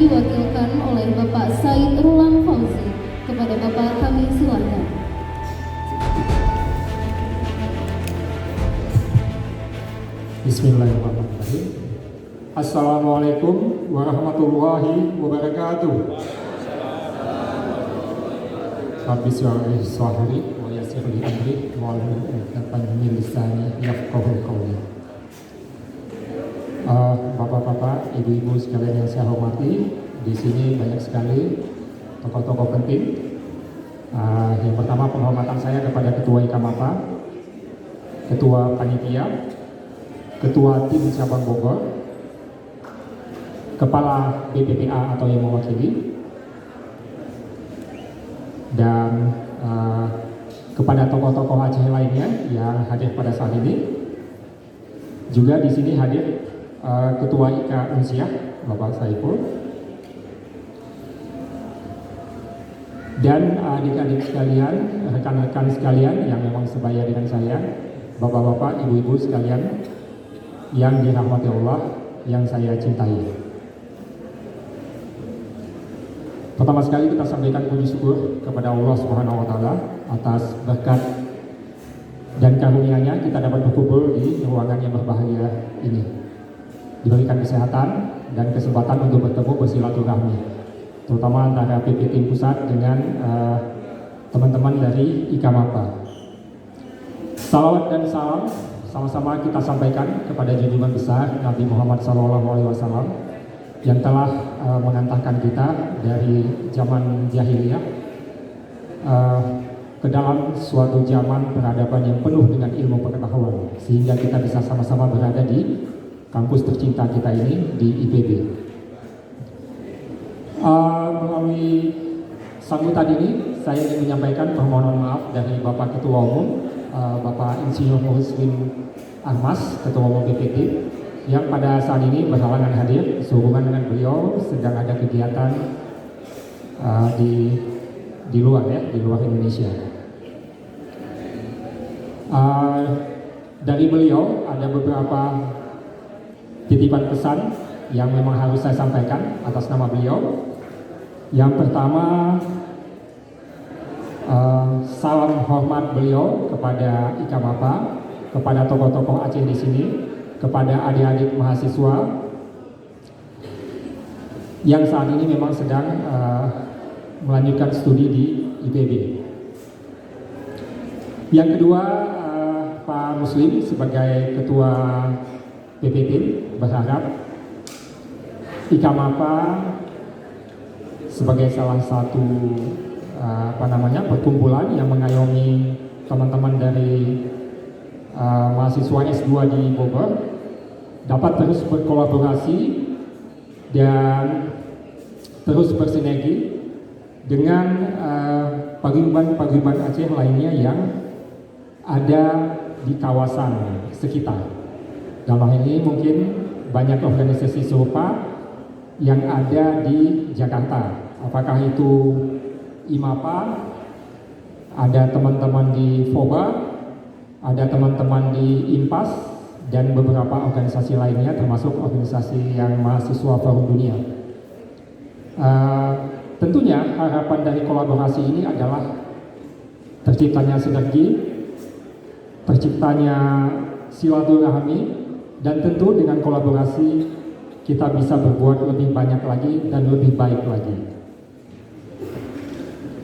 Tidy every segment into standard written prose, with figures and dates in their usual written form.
diwakilkan oleh Bapak Said Rulan Fauzi. Kepada Bapak kami silakan. Bismillahirrahmanirrahim. Assalamualaikum warahmatullahi wabarakatuh. Rabbi shrah li sadri wa yassir li amri wahlul 'uqdatam min lisani yafqahu qawli. Bapak-bapak, ibu-ibu sekalian yang saya hormati, di sini banyak sekali tokoh-tokoh penting. Yang pertama, penghormatan saya kepada Ketua IKAMAPA, Ketua Panitia, Ketua Tim Cabang Bogor, Kepala BPPA atau yang mewakili, dan kepada tokoh-tokoh Aceh lainnya yang hadir pada saat ini. Juga di sini hadir Ketua IKA Unsiah, Bapak Saiful, dan adik-adik sekalian, rekan-rekan sekalian yang memang sebaya dengan saya, bapak-bapak, ibu-ibu sekalian yang dirahmati Allah, yang saya cintai. Pertama sekali kita sampaikan puji syukur kepada Allah Subhanahu wa taala atas berkat dan karunia-Nya kita dapat berkumpul di ruangan yang berbahagia ini. Diberikan kesehatan dan kesempatan untuk bertemu bersilaturahmi, terutama antara PP Tim Pusat dengan teman-teman dari IKAMAPA. Salawat dan salam sama-sama kita sampaikan kepada junjungan besar Nabi Muhammad SAW yang telah mengantarkan kita dari zaman jahiliyah ke dalam suatu zaman peradaban yang penuh dengan ilmu pengetahuan, sehingga kita bisa sama-sama berada di kampus tercinta kita ini di IPB. Melalui sambutan ini saya ingin menyampaikan permohonan maaf dari Bapak Ketua Umum, Bapak Insinyur Muslim Ahmas, Ketua Umum BPT, yang pada saat ini berhalangan hadir sehubungan dengan beliau sedang ada kegiatan di luar Indonesia. Dari beliau ada beberapa titipan pesan yang memang harus saya sampaikan atas nama beliau. Yang pertama, salam hormat beliau kepada IKAMAPA, kepada tokoh-tokoh Aceh di sini, kepada adik-adik mahasiswa yang saat ini memang sedang melanjutkan studi di IPB. Yang kedua, Pak Muslim sebagai Ketua PPT berharap IKAMAPA sebagai salah satu perkumpulan yang mengayomi teman-teman dari mahasiswa S2 di Bogor dapat terus berkolaborasi dan terus bersinergi dengan paguyuban Aceh lainnya yang ada di kawasan sekitar. Dalam hal ini mungkin banyak organisasi serupa yang ada di Jakarta. Apakah itu IMAPA, ada teman-teman di FOBA, ada teman-teman di IMPAS, dan beberapa organisasi lainnya termasuk organisasi yang mahasiswa Forum Dunia. Tentunya harapan dari kolaborasi ini adalah terciptanya sinergi, terciptanya silaturahmi, dan tentu dengan kolaborasi kita bisa berbuat lebih banyak lagi dan lebih baik lagi.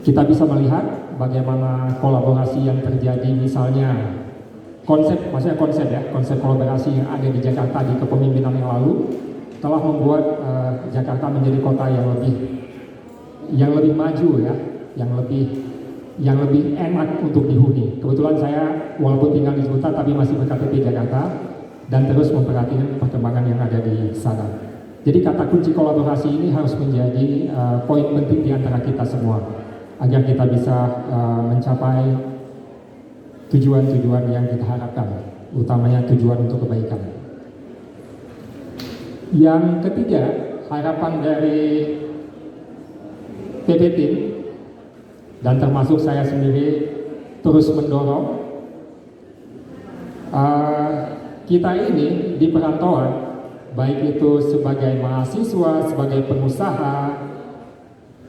Kita bisa melihat bagaimana kolaborasi yang terjadi, misalnya konsep kolaborasi yang ada di Jakarta di kepemimpinan yang lalu telah membuat Jakarta menjadi kota yang lebih maju ya, yang lebih enak untuk dihuni. Kebetulan saya walaupun tinggal di Jakarta tapi masih berKTP Jakarta dan terus memperhatikan perkembangan yang ada di sana. Jadi kata kunci kolaborasi ini harus menjadi poin penting di antara kita semua agar kita bisa mencapai tujuan-tujuan yang kita harapkan, utamanya tujuan untuk kebaikan. Yang ketiga, harapan dari PPT dan termasuk saya sendiri terus mendorong kita ini di perantauan baik itu sebagai mahasiswa, sebagai pengusaha,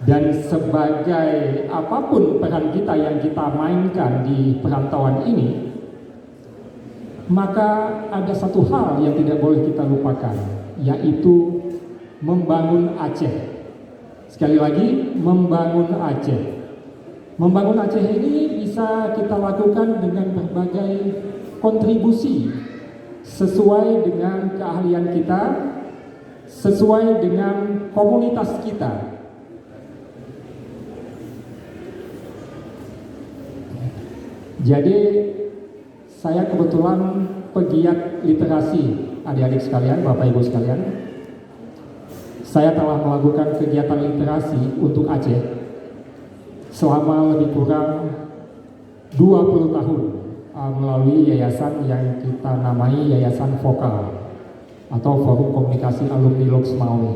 dan sebagai apapun peran kita yang kita mainkan di perantauan ini, maka ada satu hal yang tidak boleh kita lupakan, yaitu membangun Aceh. Sekali lagi, membangun Aceh. Membangun Aceh ini bisa kita lakukan dengan berbagai kontribusi sesuai dengan keahlian kita, sesuai dengan komunitas kita. Jadi saya kebetulan pegiat literasi, adik-adik sekalian, Bapak Ibu sekalian. Saya telah melakukan kegiatan literasi untuk Aceh selama lebih kurang 20 tahun melalui yayasan yang kita namai Yayasan Vokal atau Forum Komunikasi Alumni Loksmawe.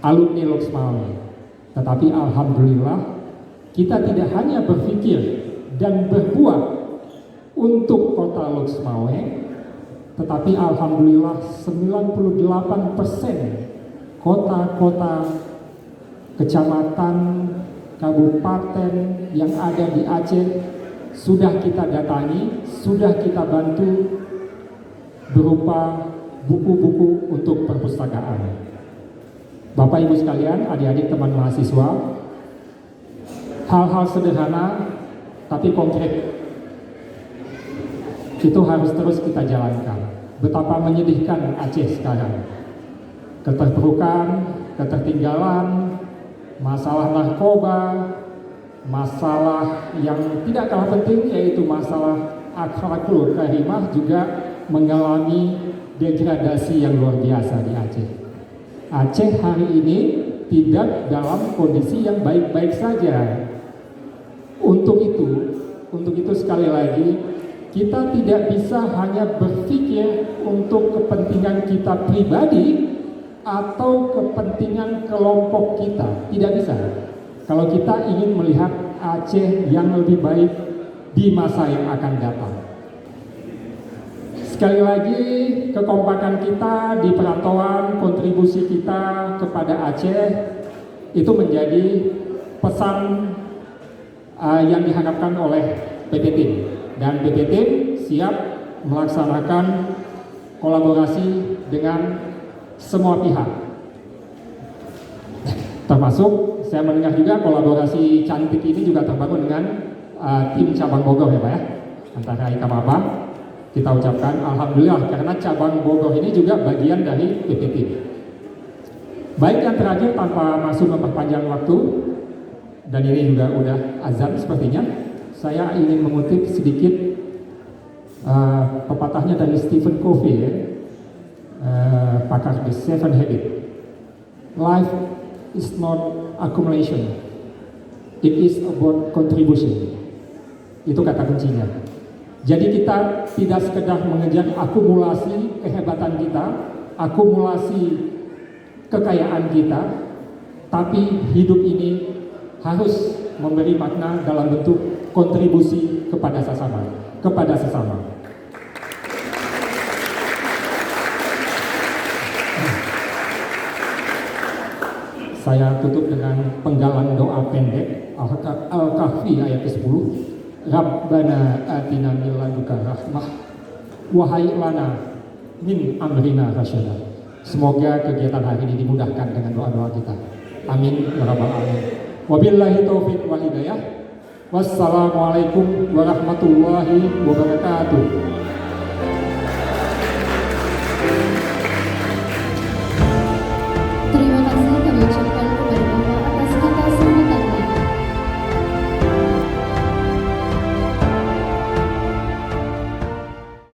Alumni Loksmawe. Tetapi alhamdulillah kita tidak hanya berpikir dan berbuat untuk kota Loksmawe, tetapi alhamdulillah 98% kota-kota, kecamatan, kabupaten yang ada di Aceh sudah kita datangi, sudah kita bantu berupa buku-buku untuk perpustakaan. Bapak Ibu sekalian, adik-adik teman mahasiswa, hal-hal sederhana tapi konkret itu harus terus kita jalankan. Betapa menyedihkan Aceh sekarang. Keterpurukan, ketertinggalan, masalah narkoba, masalah yang tidak kalah penting yaitu masalah akhlakul karimah juga mengalami degradasi yang luar biasa di Aceh. Aceh hari ini tidak dalam kondisi yang baik-baik saja. Untuk itu sekali lagi kita tidak bisa hanya berpikir untuk kepentingan kita pribadi atau kepentingan kelompok kita, tidak bisa. Kalau kita ingin melihat Aceh yang lebih baik di masa yang akan datang. Sekali lagi, kekompakan kita di perantauan, kontribusi kita kepada Aceh itu menjadi pesan yang diharapkan oleh PP Tim, dan PP Tim siap melaksanakan kolaborasi dengan semua pihak, termasuk saya mendengar juga kolaborasi cantik ini juga terbangun dengan tim cabang Bogor ya Pak ya, antara Ika Maba. Kita ucapkan alhamdulillah karena cabang Bogor ini juga bagian dari PP Tim. Baik, yang terakhir tanpa masuk memperpanjang waktu, dan ini juga udah azan sepertinya, saya ingin mengutip sedikit pepatahnya dari Stephen Covey ya. Pakar The Seven Habits. Life is not accumulation, it is about contribution. Itu kata kuncinya. Jadi kita tidak sekedar mengejar akumulasi kehebatan kita, akumulasi kekayaan kita, tapi hidup ini harus memberi makna dalam bentuk kontribusi kepada sesama. Saya tutup dengan penggalan doa pendek Al-Kahfi ayat ke-10. Rabbana atina min ladunka rahmah wa hayyi lana min amrina rasyada. Semoga kegiatan hari ini dimudahkan dengan doa-doa kita. Amin ya rabbal alamin. Wabillahi taufiq wal hidayah. Wassalamualaikum warahmatullahi wabarakatuh.